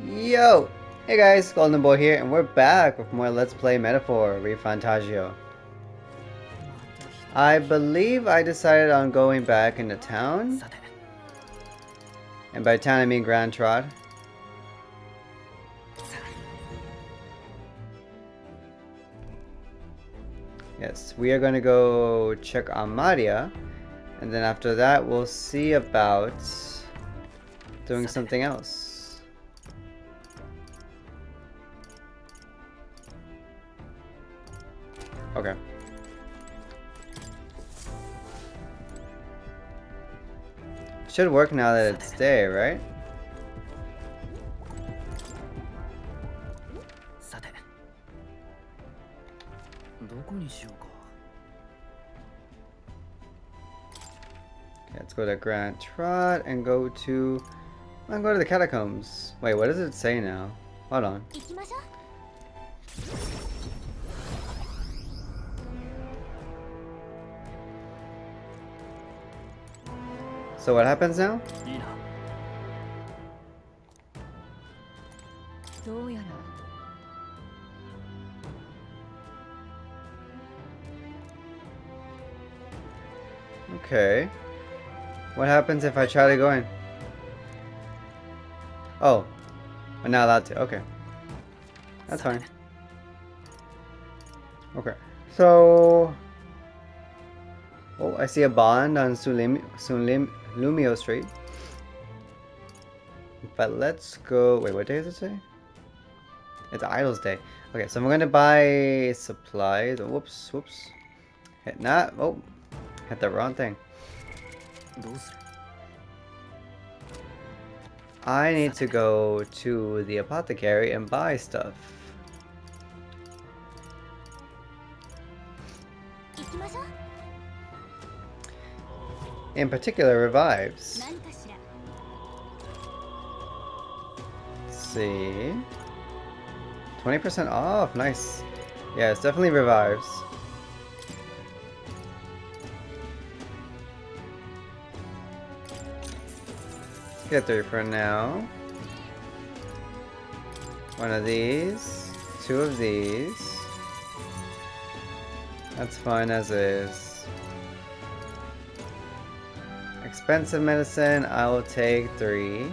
Yo! Hey guys, Golden Boy here, and we're back with more Let's Play Metaphor Refantazio. I believe I decided on going back into town. And by town I mean Grand Trot. Yes, we are going to go check on Maria. And then after that, we'll see about doing something else. Okay. Should work now that it's day, right? Okay, let's go to Grand Trot and go to... I'm going to the catacombs. Wait, what does it say now? Hold on. So what happens now? Okay. What happens if I try to go in? Oh. I'm not allowed to. Okay. That's fine. Okay. So... Oh, I see a bond on Lumio Street. But let's go... Wait, what day does it say? It's Idol's Day. Okay, so I'm gonna buy supplies. Whoops, whoops. Hit not. Oh, hit the wrong thing. I need to go to the apothecary and buy stuff. In particular, revives. Let's see. 20% off. Nice. Yeah, it's definitely revives. Get 3 for now. One of these. 2 of these. That's fine as is. Expensive medicine, I will take 3.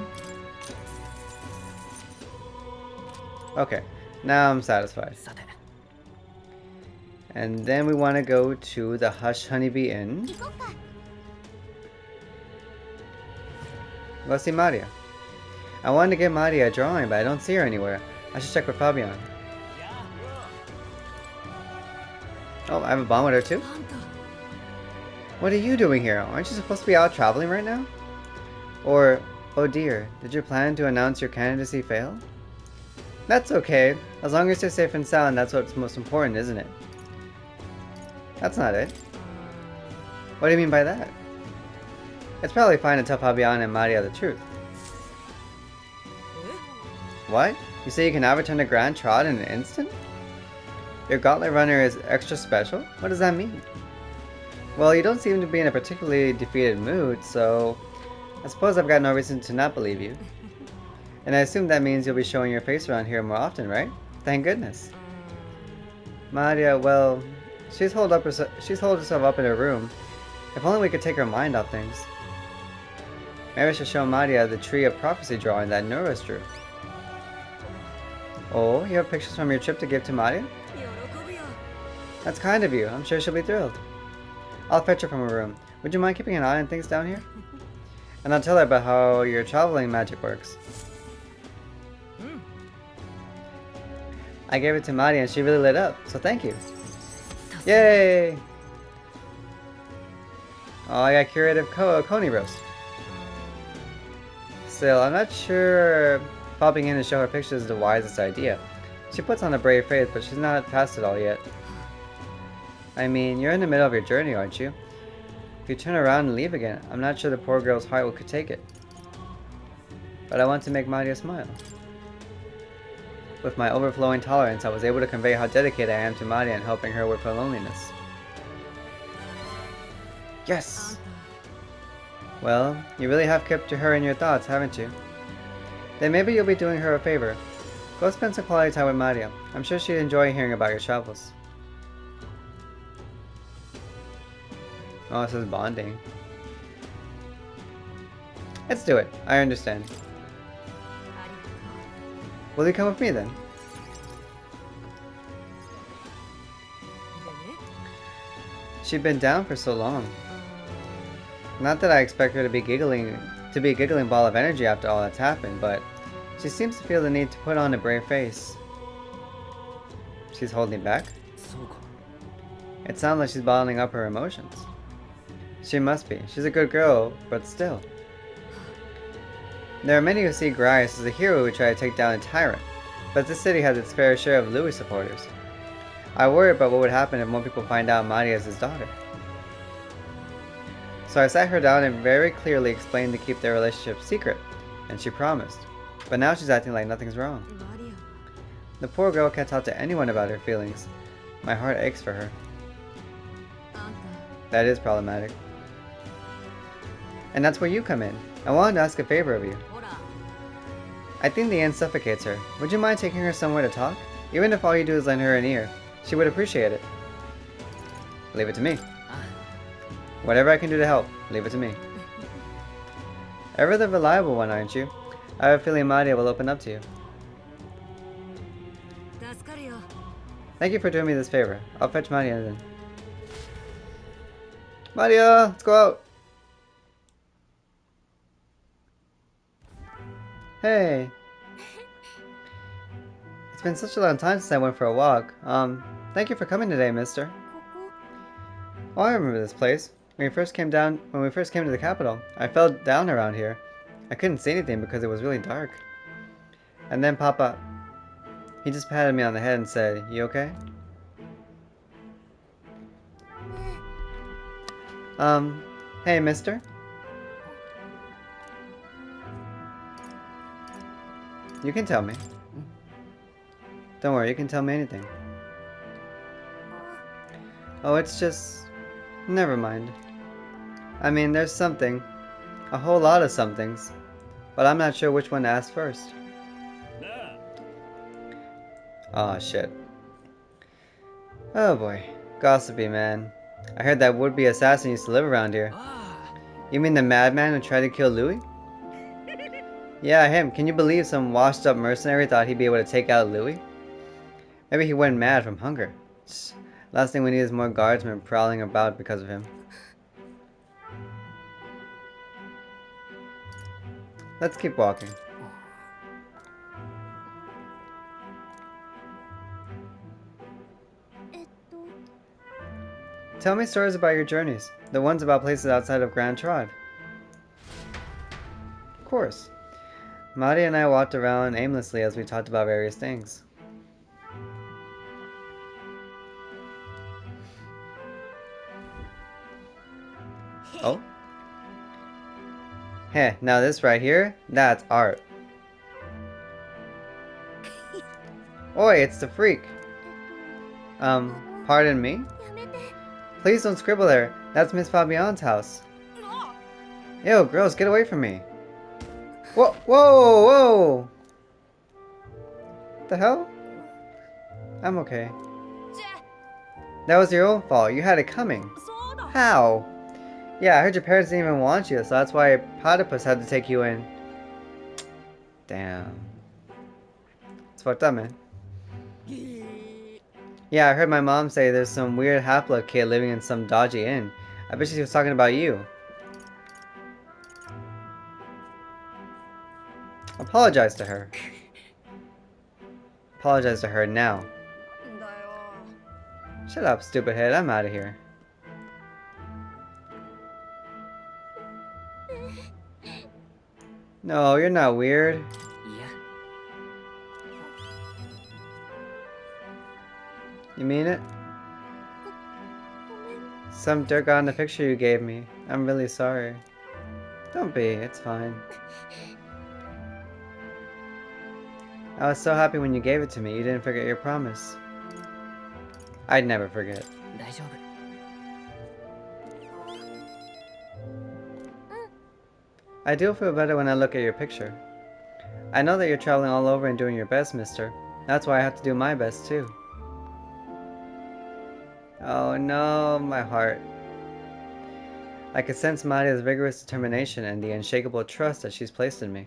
Okay, now I'm satisfied. And then we want to go to the Hush Honeybee Inn. Go see Maria. I wanted to get Maria a drawing, but I don't see her anywhere. I should check with Fabian. Oh, I have a bond with her too? What are you doing here? Aren't you supposed to be out traveling right now? Or, oh dear, did your plan to announce your candidacy fail? That's okay. As long as you're safe and sound, that's what's most important, isn't it? That's not it. What do you mean by that? It's probably fine to tell Fabian and Maria the truth. What? You say you can now return to Grand Trot in an instant? Your Gauntlet Runner is extra special? What does that mean? Well, you don't seem to be in a particularly defeated mood, so I suppose I've got no reason to not believe you. And I assume that means you'll be showing your face around here more often, right? Thank goodness. Maria, well, she's holed herself up in her room. If only we could take her mind off things. Maybe I should show Maria the Tree of Prophecy drawing that Nora's drew. Oh, you have pictures from your trip to give to Maria? That's kind of you. I'm sure she'll be thrilled. I'll fetch her from her room. Would you mind keeping an eye on things down here? And I'll tell her about how your traveling magic works. I gave it to Maria and she really lit up, so thank you. Yay! Oh, I got curative Coney roast. Still, I'm not sure popping in to show her pictures is the wisest idea. She puts on a brave face, but she's not past it all yet. I mean, you're in the middle of your journey, aren't you? If you turn around and leave again, I'm not sure the poor girl's heart could take it. But I want to make Maria smile. With my overflowing tolerance, I was able to convey how dedicated I am to Maria and helping her with her loneliness. Yes! Well, you really have kept her in your thoughts, haven't you? Then maybe you'll be doing her a favor. Go spend some quality time with Maria. I'm sure she'd enjoy hearing about your travels. Oh, this is bonding. Let's do it. I understand. Will you come with me then? She'd been down for so long. Not that I expect her to be a giggling ball of energy after all that's happened, but she seems to feel the need to put on a brave face. She's holding back? It sounds like she's bottling up her emotions. She must be. She's a good girl, but still. There are many who see Grias as a hero who tried to take down a tyrant, but this city has its fair share of Louis supporters. I worry about what would happen if more people find out Maria is his daughter. So I sat her down and very clearly explained to keep their relationship secret, and she promised. But now she's acting like nothing's wrong. The poor girl can't talk to anyone about her feelings. My heart aches for her. That is problematic. And that's where you come in. I wanted to ask a favor of you. I think the inn suffocates her. Would you mind taking her somewhere to talk? Even if all you do is lend her an ear. She would appreciate it. Leave it to me. Whatever I can do to help, leave it to me. Ever the reliable one, aren't you? I have a feeling Maria will open up to you. Thank you for doing me this favor. I'll fetch Maria then. Maria, let's go out. Hey. It's been such a long time since I went for a walk. Thank you for coming today, mister. Oh, I remember this place. When we first came to the capital, I fell down around here. I couldn't see anything because it was really dark. And then Papa, he just patted me on the head and said, "You okay?" Hey, mister? You can tell me. Don't worry, you can tell me anything. Oh, it's just... Never mind. I mean, there's something. A whole lot of somethings. But I'm not sure which one to ask first. Aw, shit. Oh boy. Gossipy man. I heard that would-be assassin used to live around here. You mean the madman who tried to kill Louis? Yeah, him. Can you believe some washed-up mercenary thought he'd be able to take out Louis? Maybe he went mad from hunger. Last thing we need is more guardsmen prowling about because of him. Let's keep walking. Tell me stories about your journeys. The ones about places outside of Grand Trod. Of course. Maria and I walked around aimlessly as we talked about various things. Oh? Heh, now this right here, that's art. Oi, it's the freak. Pardon me? Please don't scribble there. That's Miss Fabian's house. Ew, gross, get away from me. Whoa, whoa, whoa! What the hell? I'm okay. That was your own fault. You had it coming. How? Yeah, I heard your parents didn't even want you, so that's why Platypus had to take you in. Damn. It's fucked up, man. Yeah, I heard my mom say there's some weird half-blood kid living in some dodgy inn. I bet she was talking about you. Apologize to her. Apologize to her now. Shut up, stupid head. I'm out of here. No, you're not weird. You mean it? Some dirt got in the picture you gave me. I'm really sorry. Don't be, it's fine. I was so happy when you gave it to me, you didn't forget your promise. I'd never forget. I do feel better when I look at your picture. I know that you're traveling all over and doing your best, mister. That's why I have to do my best, too. Oh no, my heart. I could sense Maria's vigorous determination and the unshakable trust that she's placed in me.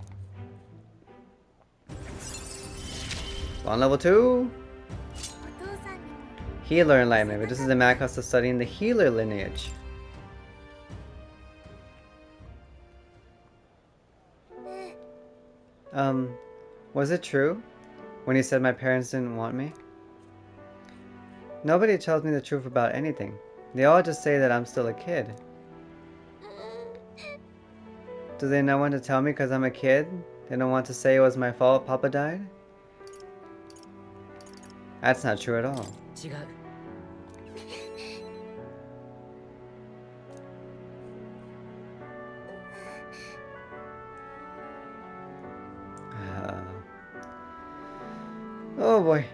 On level 2! Healer Enlightenment, but this is the mad cost of studying the healer lineage. Was it true when he said my parents didn't want me? Nobody tells me the truth about anything. They all just say that I'm still a kid. Do they not want to tell me because I'm a kid? They don't want to say it was my fault Papa died? That's not true at all. Oh boy.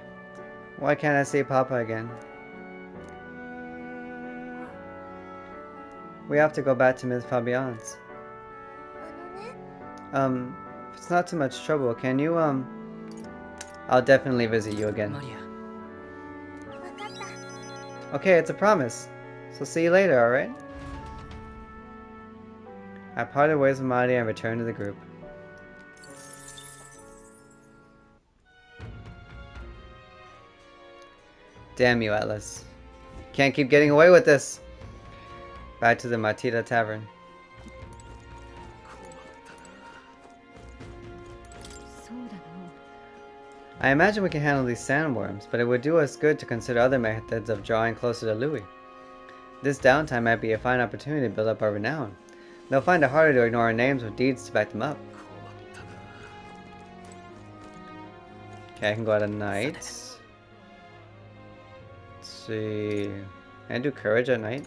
Why can't I see Papa again? We have to go back to Ms. Fabian's. If it's not too much trouble, can you, I'll definitely visit you again. Okay, it's a promise. So see you later, alright? I parted ways with Maria and returned to the group. Damn you, Atlas. Can't keep getting away with this. Back to the Matita Tavern. I imagine we can handle these sandworms, but it would do us good to consider other methods of drawing closer to Louis. This downtime might be a fine opportunity to build up our renown. They'll find it harder to ignore our names with deeds to back them up. Okay, I can go out at night. Let's see. Can I do courage at night?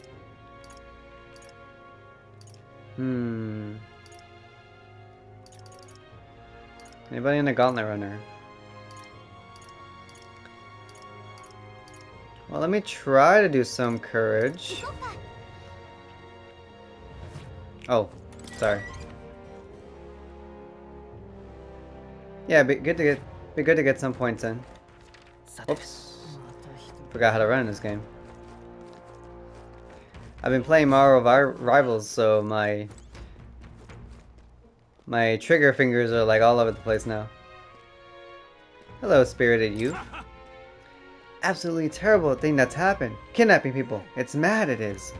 Anybody in the Gauntlet Runner? Well, let me try to do some courage. Oh, sorry. Yeah, be good to get some points in. Oops. Forgot how to run in this game. I've been playing Mario Rivals, so my trigger fingers are like all over the place now. Hello, spirited youth. Absolutely terrible thing that's happened. Kidnapping people. It's mad, it is.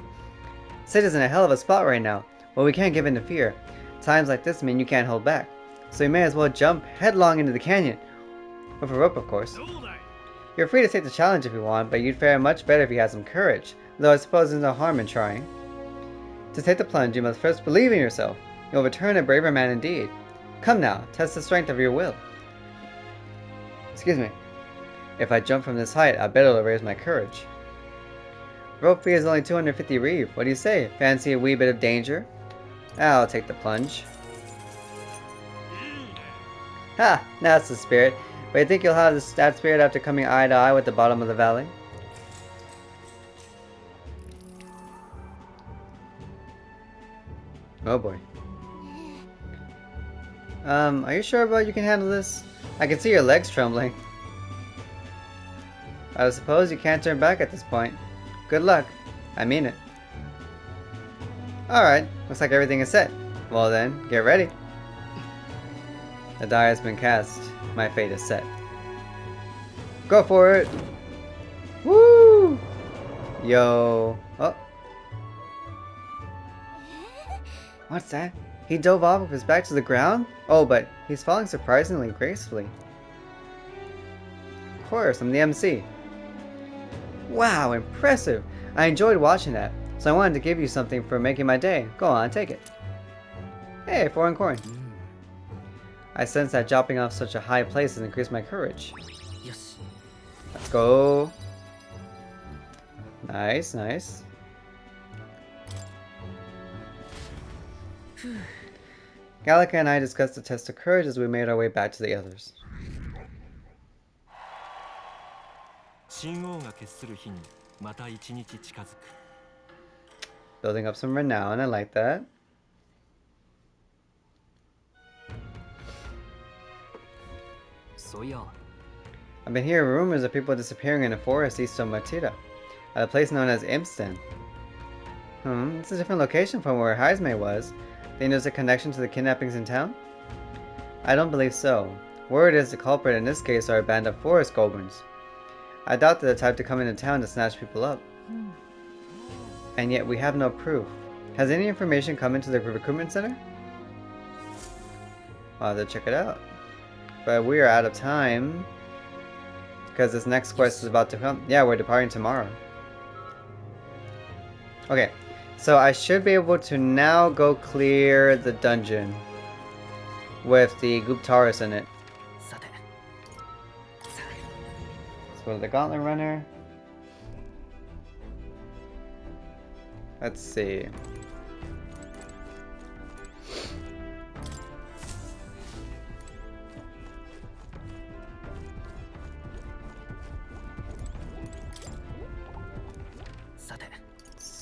City's in a hell of a spot right now, but we can't give in to fear. Times like this mean you can't hold back. So you may as well jump headlong into the canyon. With a rope, of course. You're free to take the challenge if you want, but you'd fare much better if you had some courage. Though I suppose there's no harm in trying. To take the plunge, you must first believe in yourself. You'll return a braver man indeed. Come now, test the strength of your will. Excuse me. If I jump from this height, I bet it'll raise my courage. Rope fee is only 250 reeve. What do you say? Fancy a wee bit of danger? I'll take the plunge. Ha! That's the spirit. But you think you'll have that spirit after coming eye to eye with the bottom of the valley? Oh boy. Are you sure about you can handle this? I can see your legs trembling. I suppose you can't turn back at this point. Good luck. I mean it. Alright, looks like everything is set. Well then, get ready. The die has been cast. My fate is set. Go for it! Woo! Yo. Oh. What's that? He dove off with his back to the ground? Oh, but he's falling surprisingly gracefully. Of course, I'm the MC. Wow, impressive! I enjoyed watching that, so I wanted to give you something for making my day. Go on, take it. Hey, foreign coin. I sense that jumping off such a high place has increased my courage. Let's go. Nice, nice. Gallica and I discussed the test of courage as we made our way back to the others. Building up some renown, I like that. I've been hearing rumors of people disappearing in the forest east of Matida, at a place known as Imston. It's a different location from where Heismay was. Think there's a connection to the kidnappings in town? I don't believe so. Word is the culprit in this case are a band of forest goblins. I doubt they're the type to come into town to snatch people up. And yet we have no proof. Has any information come into the recruitment center? I'll have to check it out. But we are out of time. Because this next quest is about to come. Yeah, we're departing tomorrow. Okay, so I should be able to now go clear the dungeon with the Guptaris in it. Let's go to the Gauntlet Runner. Let's see.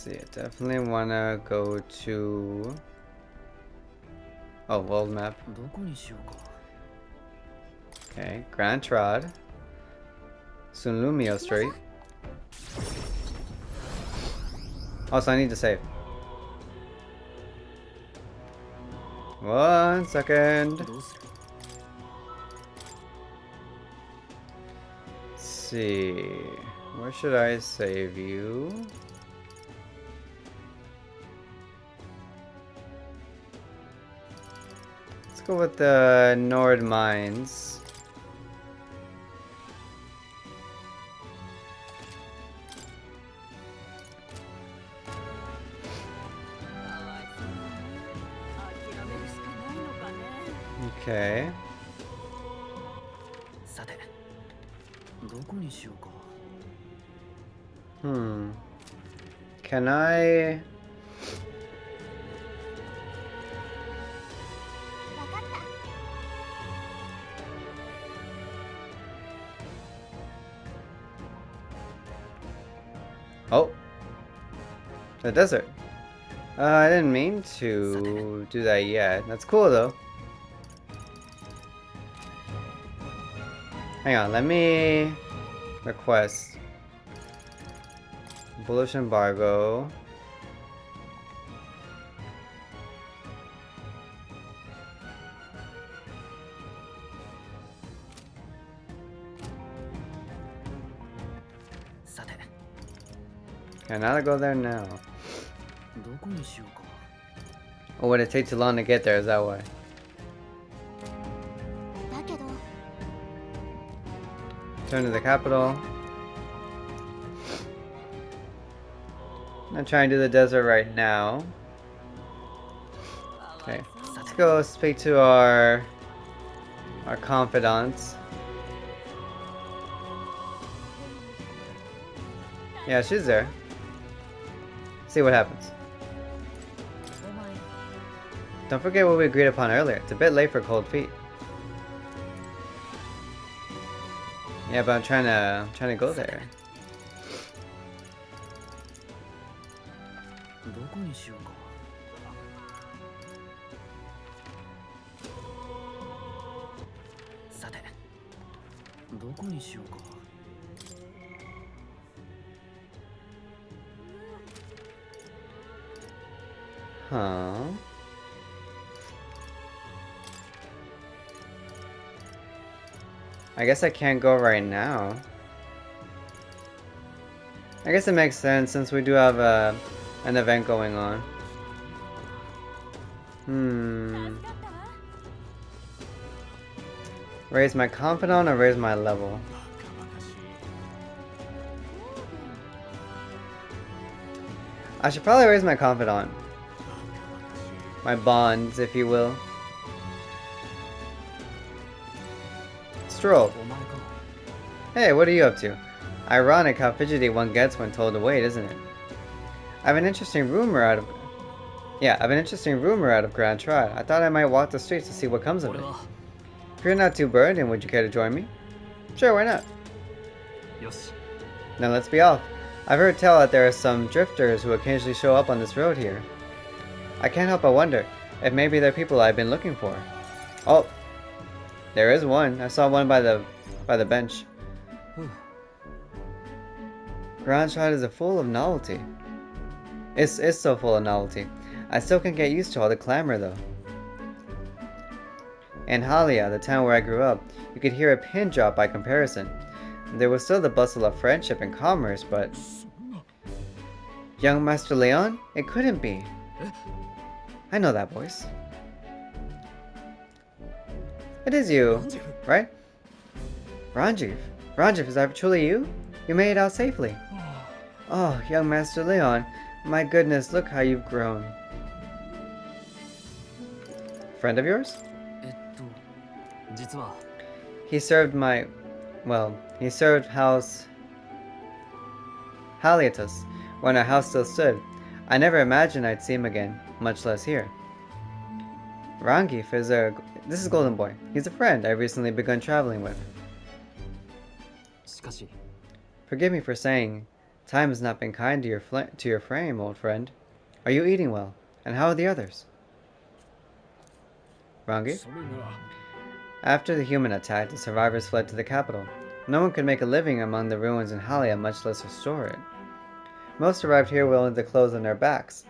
I definitely want to go to... Oh, world map. Okay, Grand Trod. Sunlumio Street. Also, I need to save. 1 second. Let's see. Where should I save you? Let's go with the Nord Mines. Okay. Can I... Oh! The desert. I didn't mean to do that yet. That's cool though. Hang on, let me request bullish embargo. Can I go there now? Or would it take too long to get there? Is that why? Turn to the capital. I'm gonna try and do the desert right now. Okay, let's go speak to our confidants. Yeah, she's there. See what happens. Don't forget what we agreed upon earlier. It's a bit late for cold feet. Yeah, but I'm trying to go there. Huh. I guess I can't go right now. I guess it makes sense since we do have an event going on. Raise my confidant or raise my level? I should probably raise my confidant. My bonds, if you will. Stroll. Hey, what are you up to? Ironic how fidgety one gets when told to wait, isn't it? I have an interesting rumor out of Grand Trot. I thought I might walk the streets to see what comes of it. If you're not too burdened, would you care to join me? Sure, why not? Then let's be off. I've heard tell that there are some drifters who occasionally show up on this road here. I can't help but wonder if maybe they're people I've been looking for. Oh, There is one. I saw one by the bench. Grand Shot is full of novelty. It's so full of novelty. I still can't get used to all the clamor though. In Halia, the town where I grew up, you could hear a pin drop by comparison. There was still the bustle of friendship and commerce, but... Young Master Leon? It couldn't be. I know that voice. It is you, right? Ranjiv. Ranjiv, is that truly you? You made it out safely. Oh, young Master Leon. My goodness, look how you've grown. Friend of yours? He served my... well, he served House... Haliatus, when our house still stood. I never imagined I'd see him again, much less here. Rangif is a... this is Golden Boy. He's a friend I've recently begun traveling with. Forgive me for saying, time has not been kind to your frame, old friend. Are you eating well? And how are the others? Rangif? After the human attack, the survivors fled to the capital. No one could make a living among the ruins in Halia, much less restore it. Most arrived here with only the clothes on their backs.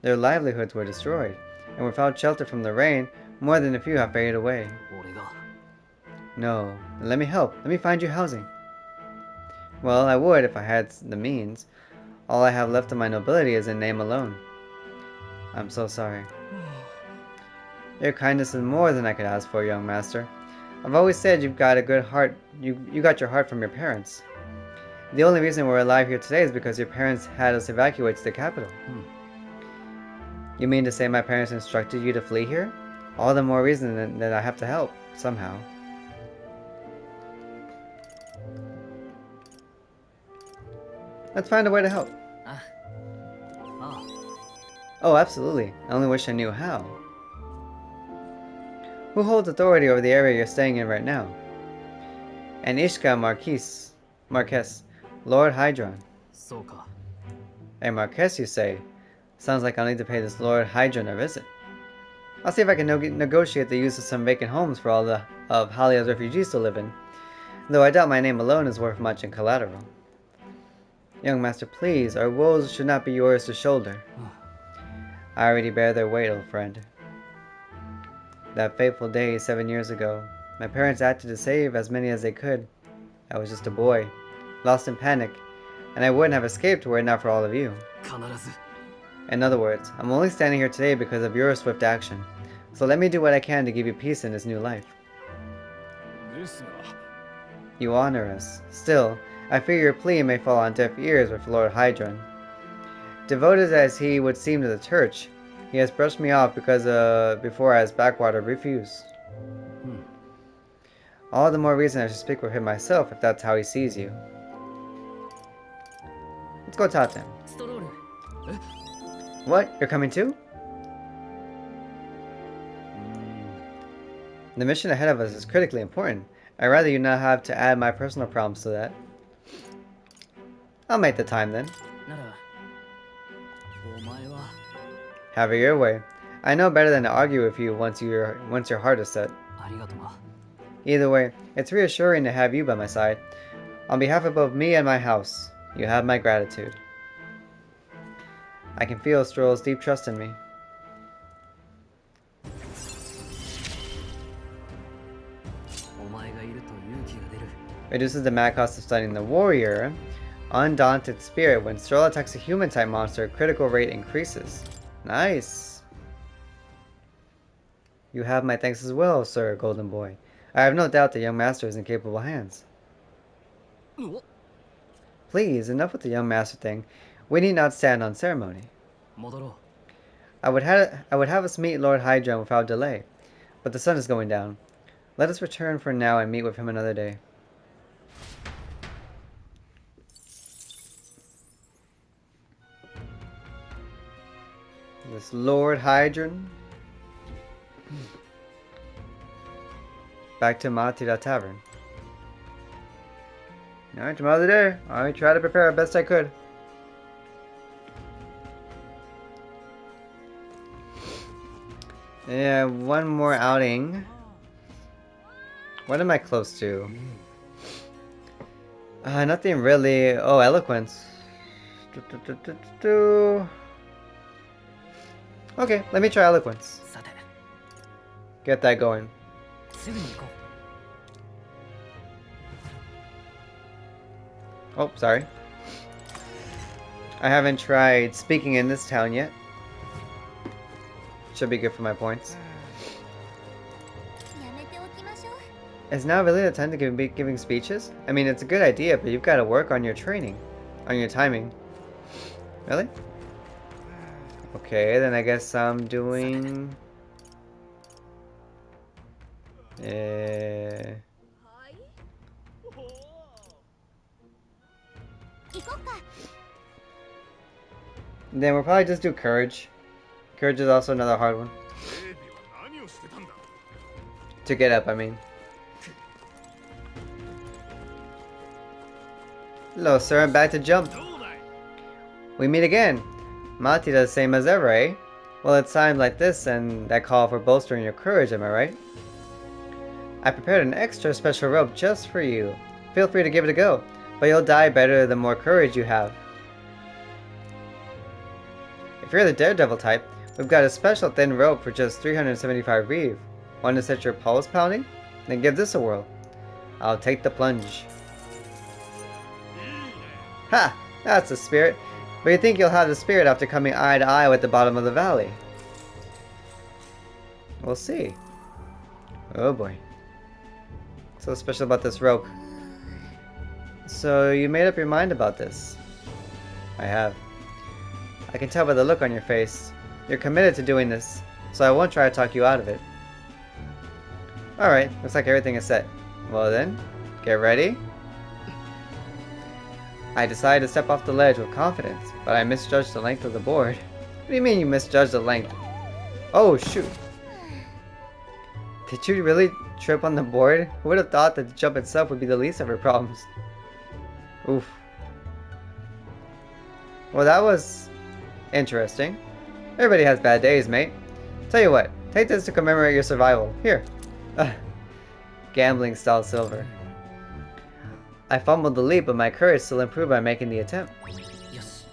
Their livelihoods were destroyed, and without shelter from the rain, more than a few have faded away. No, let me help. Let me find you housing. Well, I would if I had the means. All I have left of my nobility is in name alone. I'm so sorry. Your kindness is more than I could ask for, young master. I've always said you've got a good heart. You got your heart from your parents. The only reason we're alive here today is because your parents had us evacuate to the capital. You mean to say my parents instructed you to flee here? All the more reason that I have to help, somehow. Let's find a way to help. Oh, absolutely. I only wish I knew how. Who holds authority over the area you're staying in right now? An Ishka Marquess, Lord Hydron. A Marquess, you say? Sounds like I'll need to pay this Lord Hydron a visit. I'll see if I can negotiate the use of some vacant homes for all of Halia's refugees to live in, though I doubt my name alone is worth much in collateral. Young master, please, our woes should not be yours to shoulder. I already bear their weight, old friend. That fateful day 7 years ago, my parents acted to save as many as they could. I was just a boy, lost in panic, and I wouldn't have escaped were it not for all of you. In other words, I'm only standing here today because of your swift action, so let me do what I can to give you peace in this new life. You honor us. Still, I fear your plea may fall on deaf ears with Lord Hydron. Devoted as he would seem to the church, he has brushed me off because before I was backwater refused. All the more reason I should speak with him myself if that's how he sees you. Let's go talk to him. What? You're coming too? The mission ahead of us is critically important. I'd rather you not have to add my personal problems to that. I'll make the time then. Have it your way. I know better than to argue with you once your heart is set. Either way, it's reassuring to have you by my side. On behalf of both me and my house, you have my gratitude. I can feel Stroll's deep trust in me. Reduces the mad cost of studying the warrior. Undaunted spirit. When Stroll attacks a human-type monster, critical rate increases. Nice. You have my thanks as well, Sir Golden Boy. I have no doubt the young master is in capable hands. Please, enough with the young master thing. We need not stand on ceremony. I would have us meet Lord Hydron without delay, but the sun is going down. Let us return for now and meet with him another day. This Lord Hydron. Back to Matira Tavern. Alright, tomorrow's the day. I tried to prepare as best I could. Yeah, one more outing. What am I close to? Nothing really. Oh, eloquence. Okay, let me try eloquence. Get that going. Oh, sorry. I haven't tried speaking in this town yet. Should be good for my points. Is now really the time to be giving speeches? I mean, it's a good idea, but you've got to work on your training. On your timing. Really? Okay, then I guess I'm doing... Then we'll probably just do courage. Courage is also another hard one. To get up, I mean. Hello, sir. I'm back to jump. We meet again. Mati does the same as ever, eh? Well, it's times like this and that call for bolstering your courage, am I right? I prepared an extra special rope just for you. Feel free to give it a go, but you'll die better the more courage you have. If you're the daredevil type, we've got a special thin rope for just 375 reeve. Want to set your pulse pounding? Then give this a whirl. I'll take the plunge. Ha! That's the spirit. But you think you'll have the spirit after coming eye to eye with the bottom of the valley? We'll see. Oh boy. So special about this rope. So you made up your mind about this? I have. I can tell by the look on your face. You're committed to doing this, so I won't try to talk you out of it. Alright, looks like everything is set. Well then, get ready. I decided to step off the ledge with confidence, but I misjudged the length of the board. What do you mean you misjudged the length? Oh shoot. Did you really trip on the board? Who would have thought that the jump itself would be the least of her problems? Oof. Well, that was interesting. Everybody has bad days, mate. Tell you what, take this to commemorate your survival. Here. Gambling style silver. I fumbled the leap, but my courage still improved by making the attempt. Yes.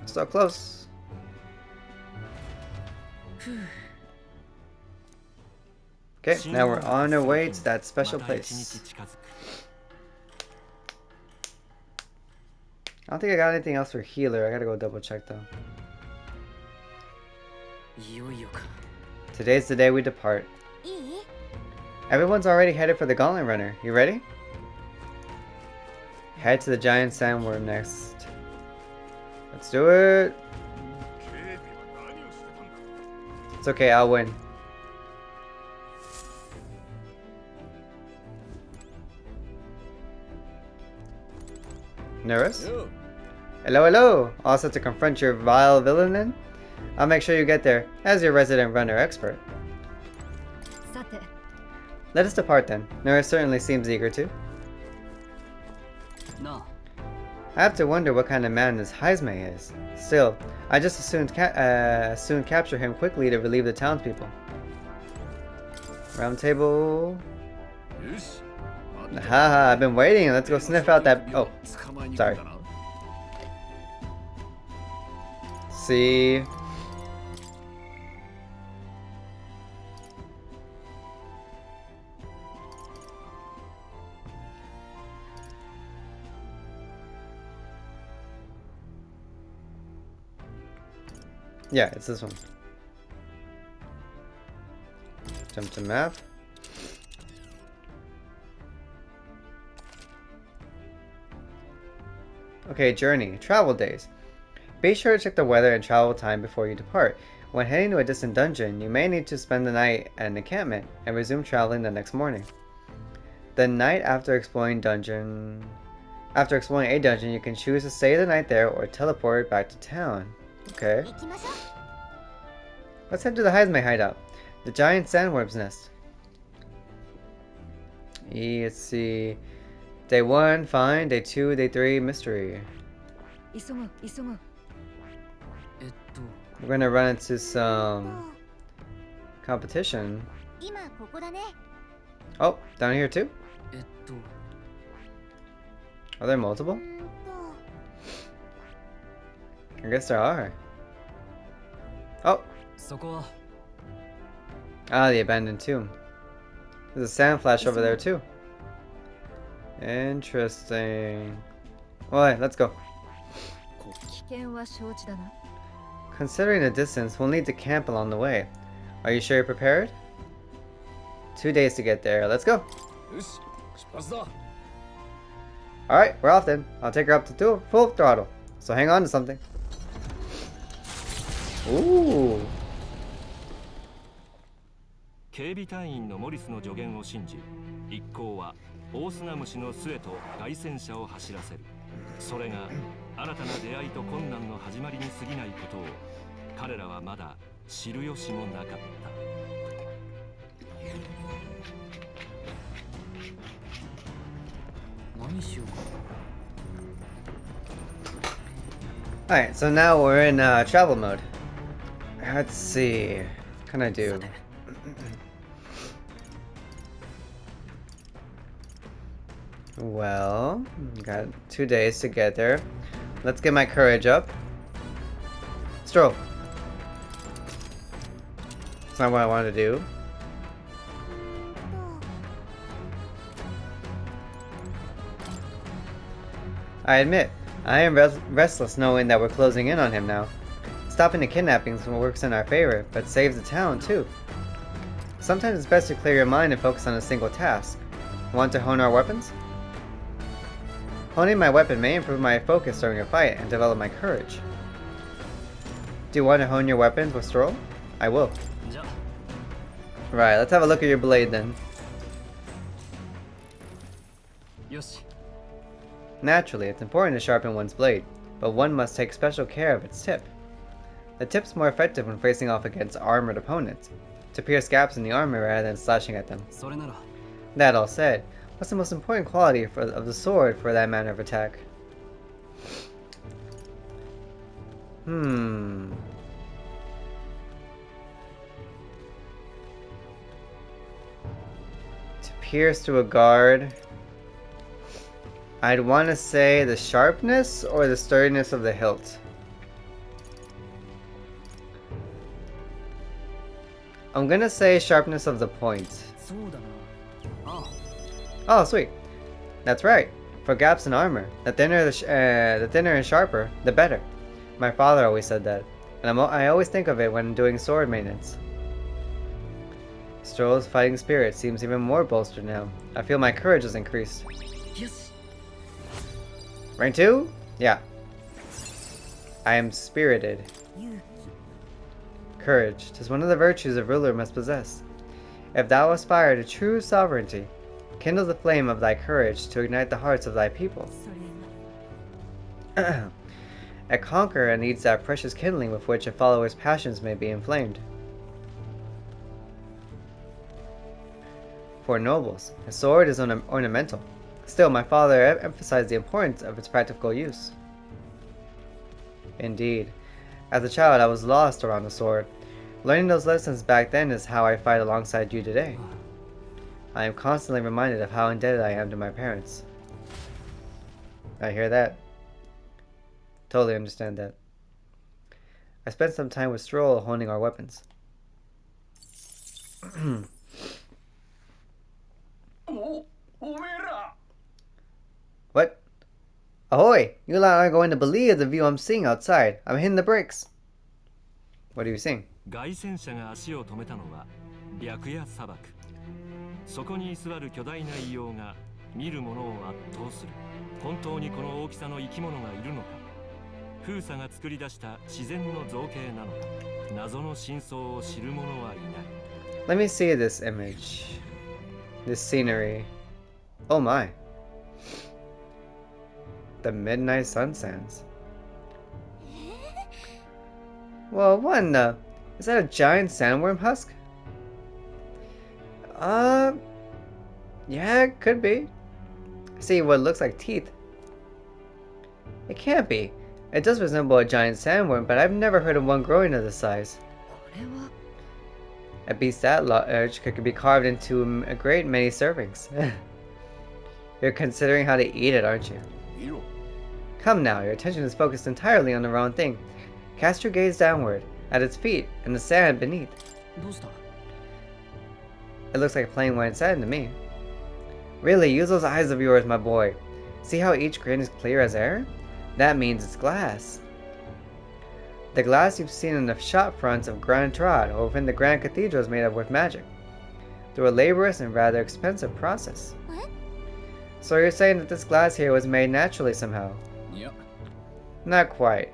So close. Okay, now we're on our way to that special place. I don't think I got anything else for healer. I gotta go double check though. Today's the day we depart. Everyone's already headed for the Gauntlet Runner. You ready? Head to the giant Sandworm next. Let's do it. It's okay, I'll win. Nervous? Hello, hello! All set to confront your vile villain then? I'll make sure you get there, as your resident runner expert. Let us depart then. Nura certainly seems eager to. No. I have to wonder what kind of man this Heisme is. Still, I just as soon capture him quickly to relieve the townspeople. Round table. Haha, I've been waiting. Let's go sniff out that. Oh, sorry. See. Yeah, it's this one. Jump to map. Okay, journey. Travel days. Be sure to check the weather and travel time before you depart. When heading to a distant dungeon, you may need to spend the night at an encampment and resume traveling the next morning. The night after exploring a dungeon, you can choose to stay the night there or teleport back to town. Okay. Let's head to the Heisme hideout. The giant sandworm's nest. Let's see. Day 1, fine. Day 2, day 3, mystery. We're gonna run into some Competition. Oh, down here too? Are there multiple? I guess there are. Oh! Ah, the abandoned tomb. There's a sand flash over there too. Interesting. Alright, let's go. Considering the distance, we'll need to camp along the way. Are you sure you're prepared? 2 days to get there. Let's go. Alright, we're off then. I'll take her up to full throttle. So hang on to something. Ooh. 警備隊員のモリスの助言を信じ、一行はオオスナムシの巣へと凱旋車を走らせる。それが新たな出会いと困難の始まりに過ぎないことを彼らはまだ知る由もなかった。何しようか。Alright, so now we're in travel mode. Let's see. What can I do? Well, got 2 days to get there. Let's get my courage up. Stroll. That's not what I wanted to do. I admit, I am restless knowing that we're closing in on him now. Stopping the kidnappings works in our favor, but saves the town too. Sometimes it's best to clear your mind and focus on a single task. Want to hone our weapons? Honing my weapon may improve my focus during a fight and develop my courage. Do you want to hone your weapons with Stroll? I will. Right, let's have a look at your blade then. Naturally, it's important to sharpen one's blade, but one must take special care of its tip. The tip's more effective when facing off against armored opponents, to pierce gaps in the armor rather than slashing at them. That all said, what's the most important quality of the sword for that manner of attack? To pierce through a guard, I'd want to say the sharpness or the sturdiness of the hilt. I'm gonna say sharpness of the point. Oh, sweet. That's right. For gaps in armor, the thinner and sharper, the better. My father always said that, and I always think of it when doing sword maintenance. Stroll's fighting spirit seems even more bolstered now. I feel my courage has increased. Yes. Rank 2? Yeah. I am spirited. Courage, 'tis one of the virtues a ruler must possess. If thou aspire to true sovereignty, kindle the flame of thy courage to ignite the hearts of thy people. A conqueror needs that precious kindling with which a follower's passions may be inflamed. For nobles, a sword is ornamental. Still, my father emphasized the importance of its practical use. Indeed. As a child, I was lost around the sword. Learning those lessons back then is how I fight alongside you today. I am constantly reminded of how indebted I am to my parents. I hear that. Totally understand that. I spent some time with Stroll honing our weapons. What? Ahoy! You lot aren't going to believe the view I'm seeing outside. I'm hitting the brakes. What are you seeing? 凱旋車が足を止めたのは白夜砂漠。そこに居座る巨大な異様が見る者を圧倒する。本当にこの大きさの生き物がいるのか。風砂が作り出した自然の造形なのか。謎の真相を知る者はいない。Let me see this image. This scenery. Oh my. The midnight sun sands. Well, what in the... Is that a giant sandworm husk? Yeah, it could be. I see what looks like teeth. It can't be. It does resemble a giant sandworm, but I've never heard of one growing to this size. A beast that large could be carved into a great many servings. You're considering how to eat it, aren't you? Come now, your attention is focused entirely on the wrong thing. Cast your gaze downward, at its feet, and the sand beneath. It looks like plain white sand to me. Really, use those eyes of yours, my boy. See how each grain is clear as air? That means it's glass. The glass you've seen in the shop fronts of Grand Trad or within the Grand Cathedral is made of with magic, through a laborious and rather expensive process. What? So you're saying that this glass here was made naturally somehow? Yep. Not quite.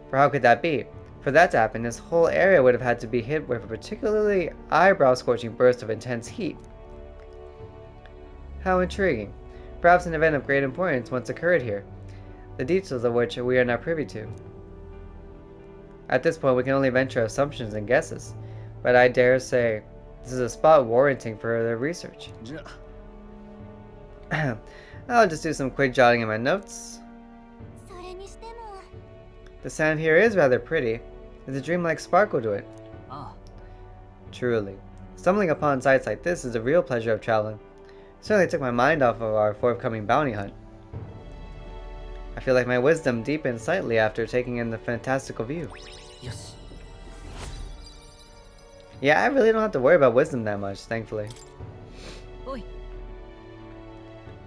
For how could that be? For that to happen, this whole area would have had to be hit with a particularly eyebrow-scorching burst of intense heat. How intriguing. Perhaps an event of great importance once occurred here, the details of which we are not privy to. At this point, we can only venture assumptions and guesses, but I dare say this is a spot warranting further research. I'll just do some quick jotting in my notes. The sand here is rather pretty. There's a dreamlike sparkle to it. Truly. Stumbling upon sights like this is a real pleasure of traveling. Certainly took my mind off of our forthcoming bounty hunt. I feel like my wisdom deepened slightly after taking in the fantastical view. Yes. Yeah, I really don't have to worry about wisdom that much, thankfully. Oi.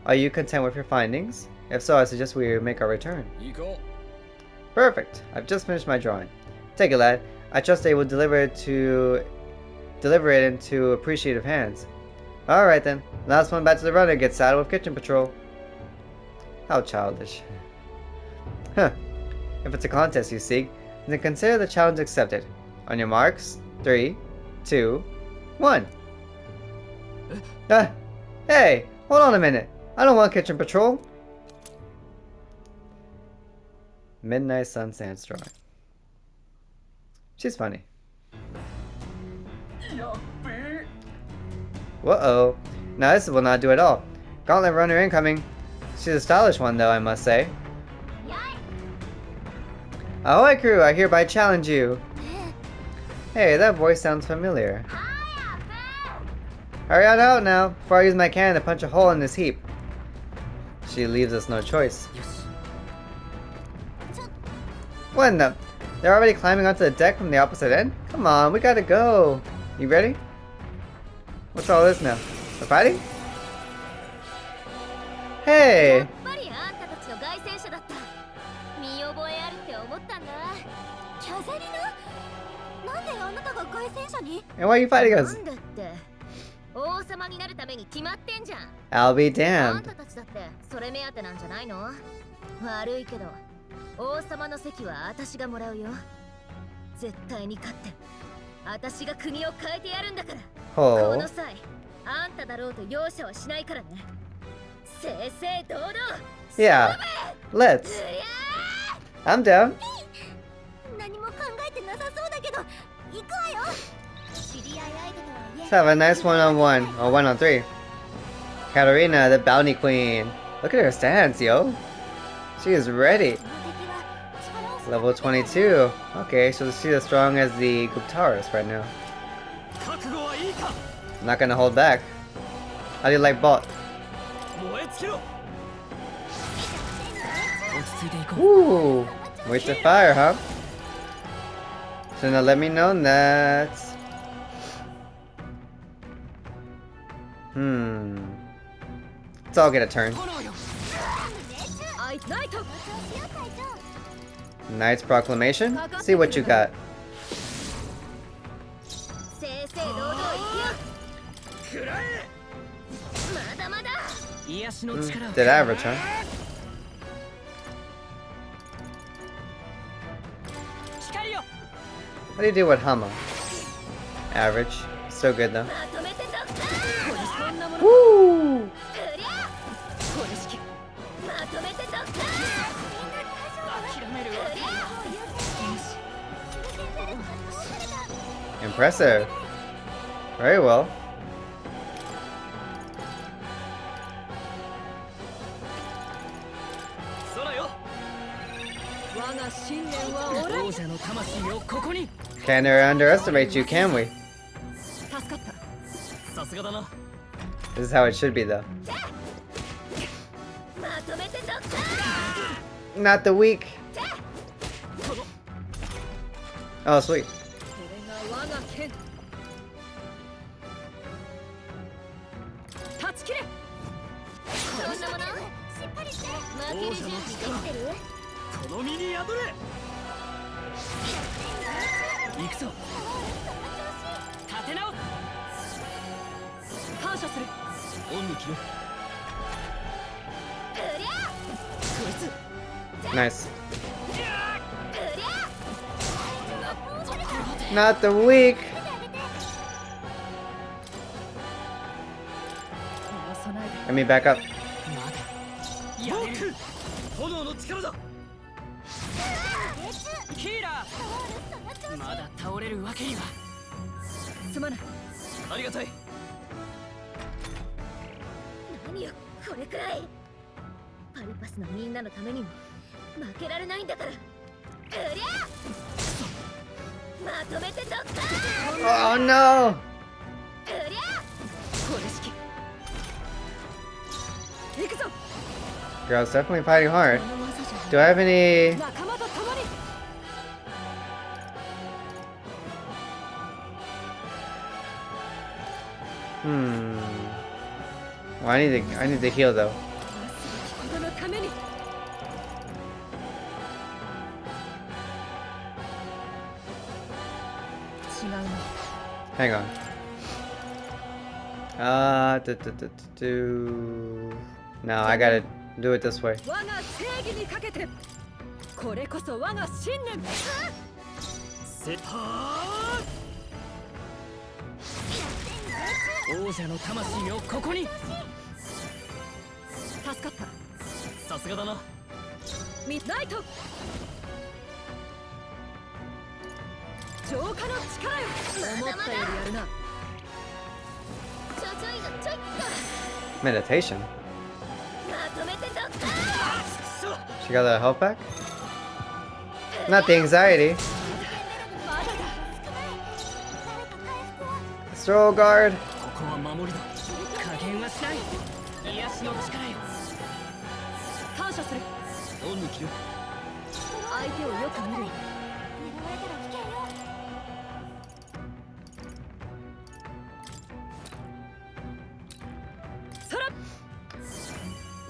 Are you content with your findings? If so, I suggest we make our return. Perfect. I've just finished my drawing. Take it, lad. I trust they will deliver it into appreciative hands. Alright then. Last one back to the runner gets saddled with kitchen patrol. How childish. Huh. If it's a contest you seek, then consider the challenge accepted. On your marks, 3, 2, 1. Hey, hold on a minute. I don't want kitchen patrol. Midnight Sun Sandstorm. She's funny. Whoa. Now this will not do at all. Gauntlet runner incoming. She's a stylish one though, I must say. Ahoy crew, I hereby challenge you. Hey, that voice sounds familiar. Hurry on out now, before I use my cannon to punch a hole in this heap. She leaves us no choice. What in the? They're already climbing onto the deck from the opposite end? Come on, we gotta go. You ready? What's all this now? We're fighting? Hey! And why are you fighting us? I'll be damned. 王様の席は私がもらうよ。絶対に勝って私が国を変えてやるんだから。この際あんただろうと容赦はしないからね。正々堂々。Yeah, let's. I'm down. 何も考えてなさそうだけど行くわよ。知り合い相手とはいえ。Let's have a nice one-on-1 or 1-on-3. Catherina, the bounty queen. Look at her stance, yo. She is ready. Level 22. Okay, so she's as strong as the Guptaris right now. Not gonna hold back. How do you like bot? Ooh, wait to fire, huh? So now let me know that. Let's all get a turn. Knight's Proclamation? See what you got. Did average, huh? What do you do with Hama? Average. So good though. Woo! Impressive. Very well. Can't underestimate you, can we? This is how it should be, though. Not the weak. Oh, sweet. Nice. Not the weak. Let me back up. Oh no! Girl's definitely fighting hard. Do I have any? Well, I need to heal though. Hang on. No, I gotta do it this way. Meditation? She got that health back? Not the anxiety. Throw guard.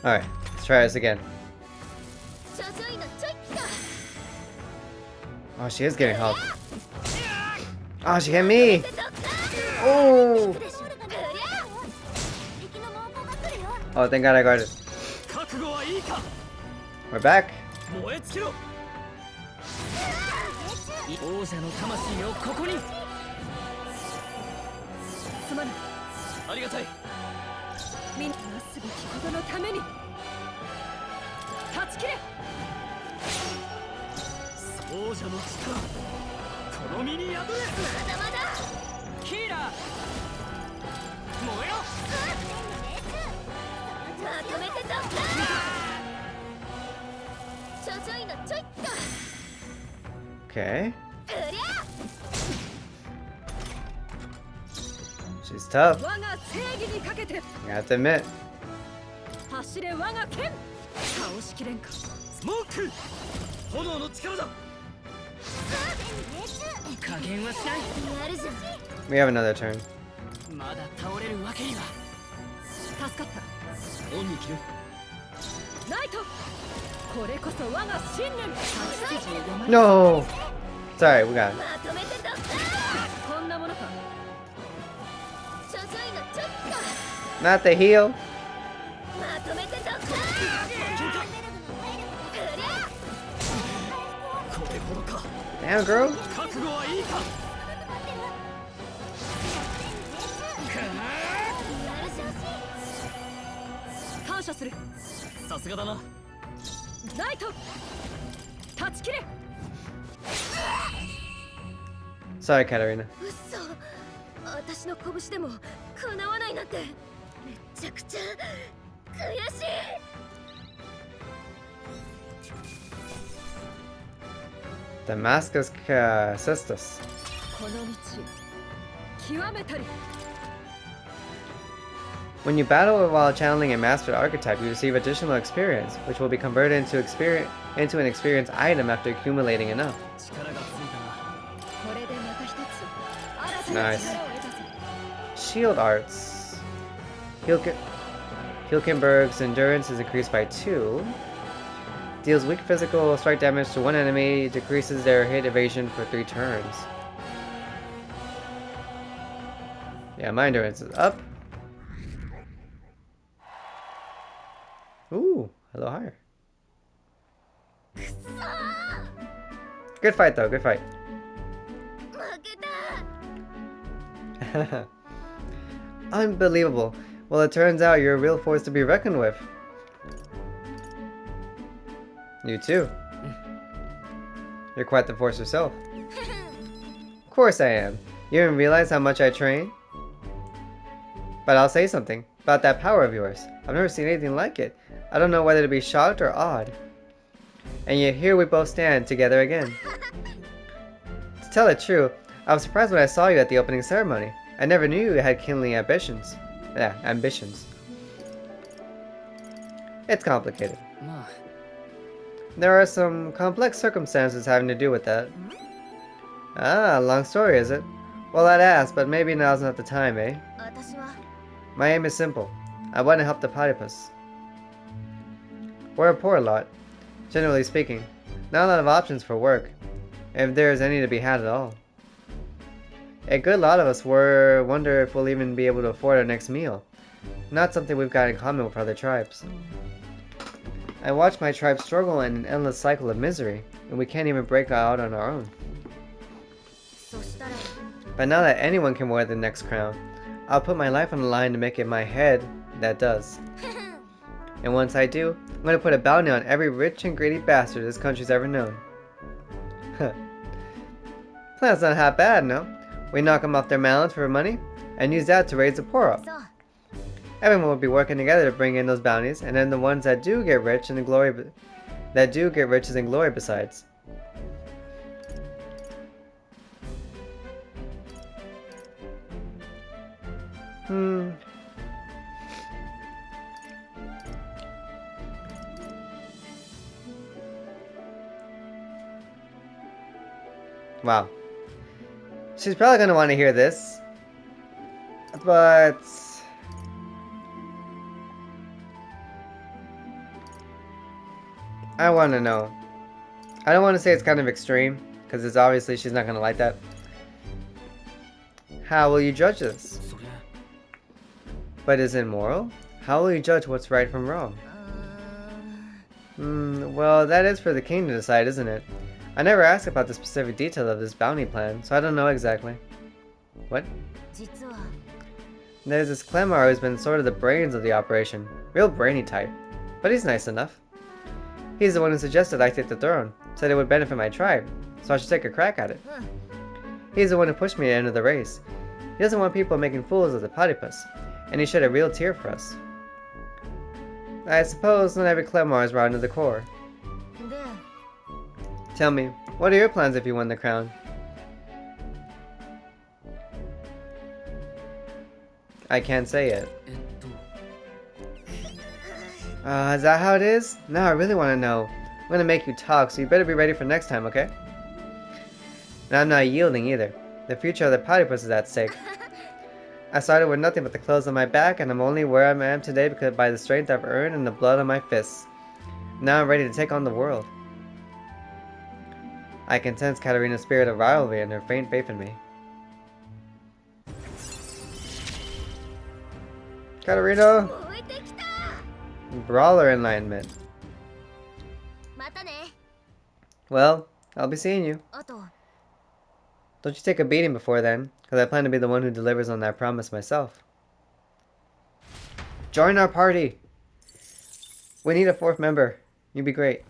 Alright, let's try this again. Oh, she is getting health. Oh, she hit me! Oh! Oh, thank God I guarded. We're back. Okay. She's tough. You have to admit. We have another turn. No! Sorry, we got it. Not the heal. Damn, girl. Sorry, Catherina. Damascus Sisters. When you battle while channeling a mastered archetype, you receive additional experience, which will be converted into an experience item after accumulating enough. Nice. Shield arts. Hilkenberg's endurance is increased by 2. Deals weak physical strike damage to one enemy, decreases their hit evasion for 3 turns. Yeah, my endurance is up. Ooh, hello, higher. Good fight, though, good fight. Unbelievable. Well, it turns out you're a real force to be reckoned with. You too. You're quite the force yourself. Of course I am. You didn't realize how much I train? But I'll say something about that power of yours. I've never seen anything like it. I don't know whether to be shocked or awed. And yet here we both stand together again. To tell the truth, I was surprised when I saw you at the opening ceremony. I never knew you had kindling ambitions. Yeah, ambitions. It's complicated. There are some complex circumstances having to do with that. Ah, long story, is it? Well, I'd ask, but maybe now's not the time, eh? My aim is simple. I want to help the platypus. We're a poor lot, generally speaking. Not a lot of options for work, if there is any to be had at all. A good lot of us wonder if we'll even be able to afford our next meal. Not something we've got in common with other tribes. I watch my tribe struggle in an endless cycle of misery, and we can't even break out on our own. But now that anyone can wear the next crown, I'll put my life on the line to make it my head that does. And once I do, I'm going to put a bounty on every rich and greedy bastard this country's ever known. Plan's not half bad, no? We knock them off their melons for money, and use that to raise the poor up. Everyone will be working together to bring in those bounties, and then the ones that do get rich and the glory, is in glory besides. Wow. She's probably gonna want to hear this, but I want to know. I don't want to say it's kind of extreme, because it's obviously she's not gonna like that. How will you judge this? But is it moral? How will you judge what's right from wrong? Well, that is for the king to decide, isn't it? I never asked about the specific detail of this bounty plan, so I don't know exactly. What? There's this Clemar who's been sort of the brains of the operation. Real brainy type. But he's nice enough. He's the one who suggested I take the throne. Said it would benefit my tribe, so I should take a crack at it. He's the one who pushed me to enter the race. He doesn't want people making fools of the platypus, and he shed a real tear for us. I suppose not every Clemar is round to the core. Tell me, what are your plans if you won the crown? I can't say it. Is that how it is? Now I really want to know. I'm gonna make you talk, so you better be ready for next time, okay? And I'm not yielding either. The future of the platypus is at stake. I started with nothing but the clothes on my back, and I'm only where I am today because by the strength I've earned and the blood on my fists. Now I'm ready to take on the world. I can sense Catherina's spirit of rivalry and her faint faith in me. Catherina! Brawler enlightenment. Well, I'll be seeing you. Don't you take a beating before then, because I plan to be the one who delivers on that promise myself. Join our party! We need a 4th member. You'd be great.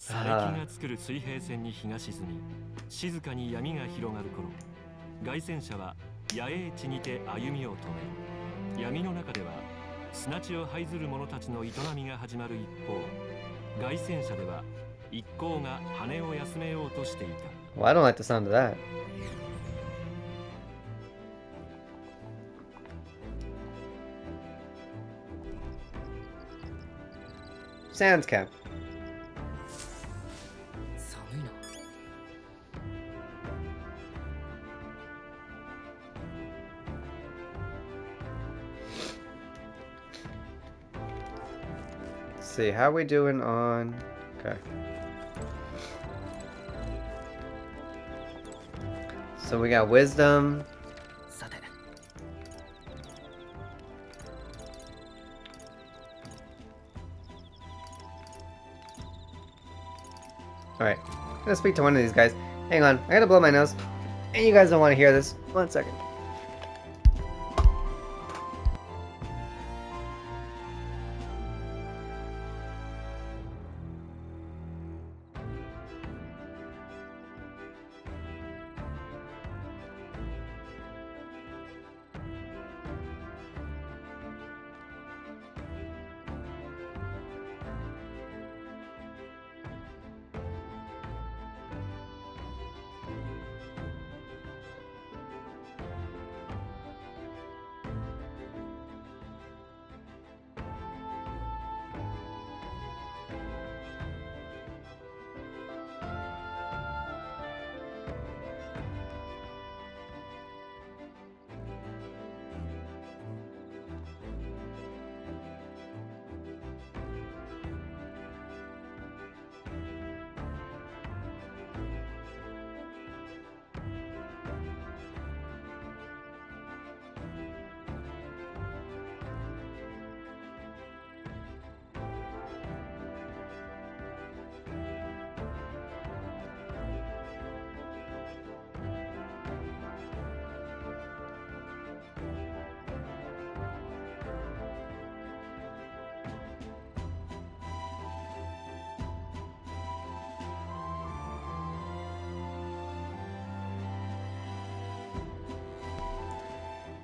佐伯が作る水平線に日が沈み、静かに闇が広がる頃、凱旋者は野営地にて歩みを止め、闇の中では砂地を這いずる者たちの営みが始まる一方、凱旋者では一行が羽を休めようとしていた。Well, I don't like the sound of that. Sans camp. Let's see, how are we doing on... Okay. So we got wisdom. Alright, I'm gonna speak to one of these guys. Hang on, I gotta blow my nose. And you guys don't want to hear this. 1 second.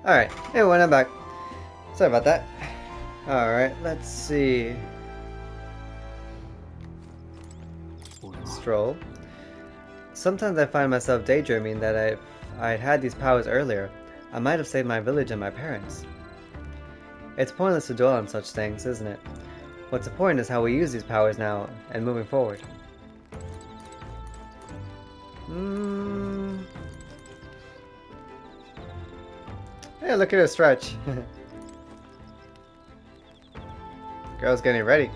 Alright, hey everyone, I'm back. Sorry about that. Alright, let's see. Stroll. Sometimes I find myself daydreaming that if I'd had these powers earlier, I might have saved my village and my parents. It's pointless to dwell on such things, isn't it? What's important is how we use these powers now and moving forward. Hey, look at her stretch. Girl's getting ready.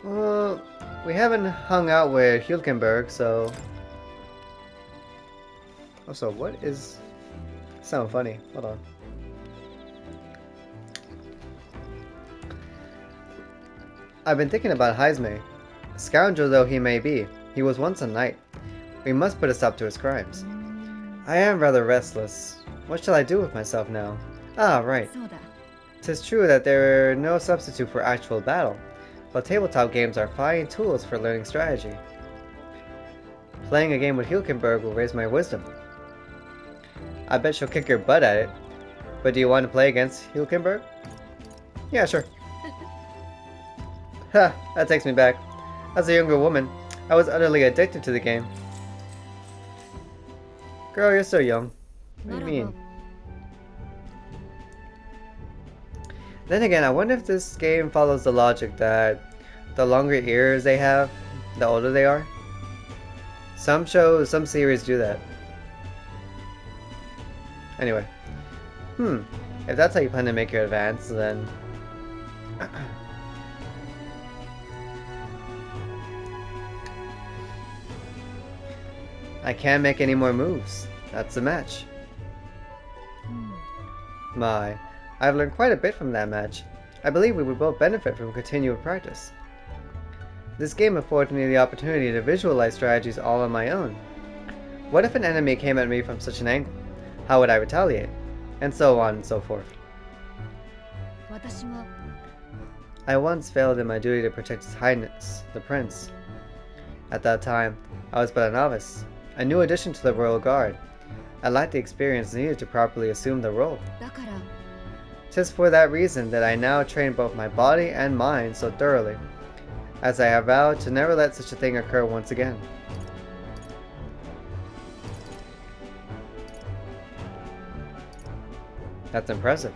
Well, we haven't hung out with Hulkenberg, so... Also, what is... Sound funny. Hold on. I've been thinking about Heisme. Scoundrel though he may be, he was once a knight. We must put a stop to his crimes. I am rather restless. What shall I do with myself now? Ah, right. 'Tis true that there are no substitute for actual battle, but tabletop games are fine tools for learning strategy. Playing a game with Hulkenberg will raise my wisdom. I bet she'll kick your butt at it. But do you want to play against Hulkenberg? Yeah, sure. Ha, that takes me back. As a younger woman, I was utterly addicted to the game. Girl, you're so young. What do you mean? Then again, I wonder if this game follows the logic that the longer ears they have, the older they are. Some shows, some series do that. Anyway. If that's how you plan to make your advance, then... I can't make any more moves. That's the match. My, I've learned quite a bit from that match. I believe we would both benefit from continued practice. This game afforded me the opportunity to visualize strategies all on my own. What if an enemy came at me from such an angle? How would I retaliate? And so on and so forth. I once failed in my duty to protect His Highness, the Prince. At that time, I was but a novice, a new addition to the Royal Guard. I lacked the experience needed to properly assume the role. 'Tis for that reason that I now train both my body and mind so thoroughly, as I have vowed to never let such a thing occur once again. That's impressive.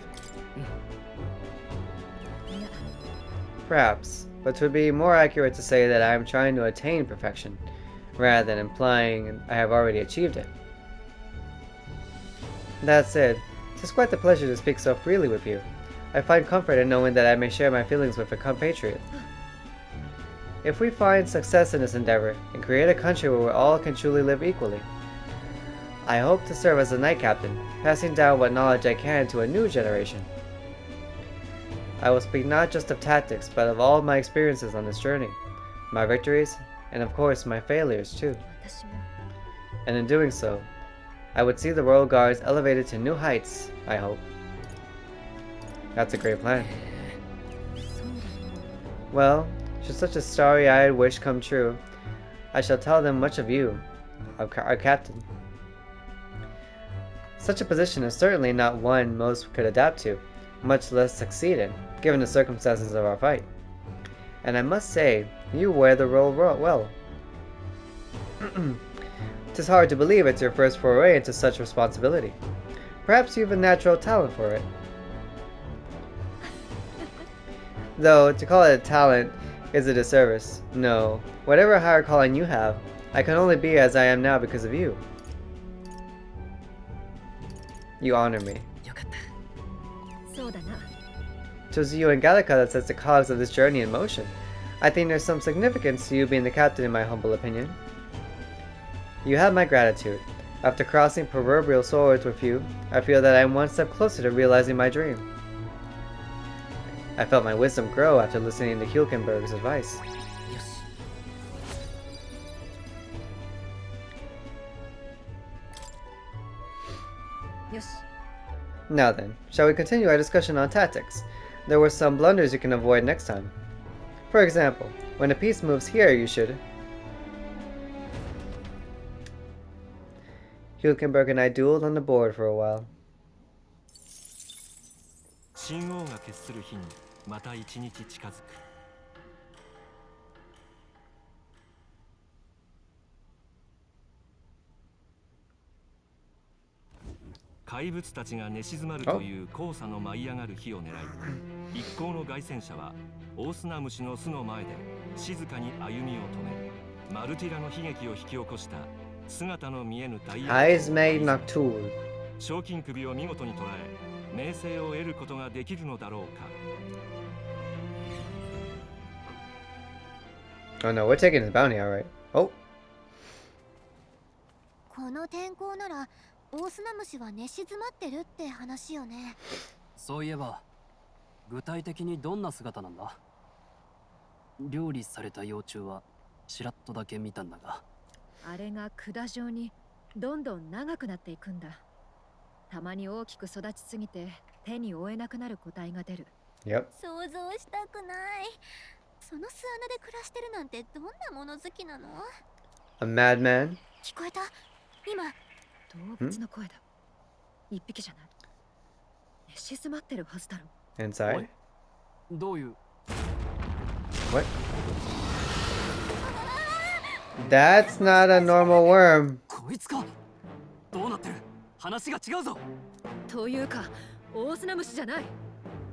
Perhaps, but it would be more accurate to say that I am trying to attain perfection, rather than implying I have already achieved it. That said, it is quite a pleasure to speak so freely with you. I find comfort in knowing that I may share my feelings with a compatriot. If we find success in this endeavor, and create a country where we all can truly live equally, I hope to serve as a knight captain, passing down what knowledge I can to a new generation. I will speak not just of tactics, but of all my experiences on this journey, my victories, and of course my failures too. And in doing so, I would see the Royal Guards elevated to new heights, I hope. That's a great plan. Well, should such a starry-eyed wish come true, I shall tell them much of you, our captain. Such a position is certainly not one most could adapt to, much less succeed in, given the circumstances of our fight. And I must say, you wear the role well. 'Tis hard to believe it's your first foray into such responsibility. Perhaps you have a natural talent for it. Though, to call it a talent is a disservice. No, whatever higher calling you have, I can only be as I am now because of you. You honor me. 'Twas you and Gallica that sets the cogs of this journey in motion. I think there's some significance to you being the captain in my humble opinion. You have my gratitude. After crossing proverbial swords with you, I feel that I am one step closer to realizing my dream. I felt my wisdom grow after listening to Hulkenberg's advice. Now then, shall we continue our discussion on tactics? There were some blunders you can avoid next time. For example, when a piece moves here, you should... Hulkenberg and I dueled on the board for a while. 神王が決する日にまた一日近づく。怪物たちが寝静まるという黄砂の舞い上がる日を狙い、一行の凱旋者はオオスナムシの巣の前で静かに歩みを止める。マルティラの悲劇を引き起こした姿の見えぬ大役。賞金首を見事に捉え、名声を得ることができるのだろうか。Oh no, we're taking his bounty, alright. Oh. この天候ならオオスナムシは寝静まってるって話よね。そういえば具体的にどんな姿なんだ？料理された幼虫はちらっとだけ見たんだが。あれが管状にどんどん長くなっていくんだ。たまに大きく育ちすぎて手に負えなくなる個体が出る。Yep. 想像したくない。その巣穴で暮らしてるなんてどんなもの好きなの？ A madman? 聞こえた？今。動物の声だ。一匹じゃない。寝静まってるはずだろ。Inside? どういう What? That's not a normal worm. こいつか。どうなってる？話が違うぞ。というか、オオスナムシじゃない。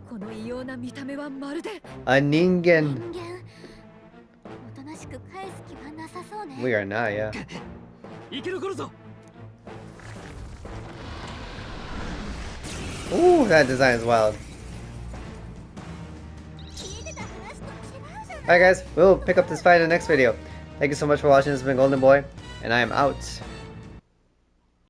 この異様な見た目はまるで A ningen. おとなしく返す気はなさそうね。 We are not, yeah. 生き残るぞ。 Ooh, that design is wild. Alright guys, we'll pick up this fight in the next video. Thank you so much for watching. This has been Golden Boy, and I am out.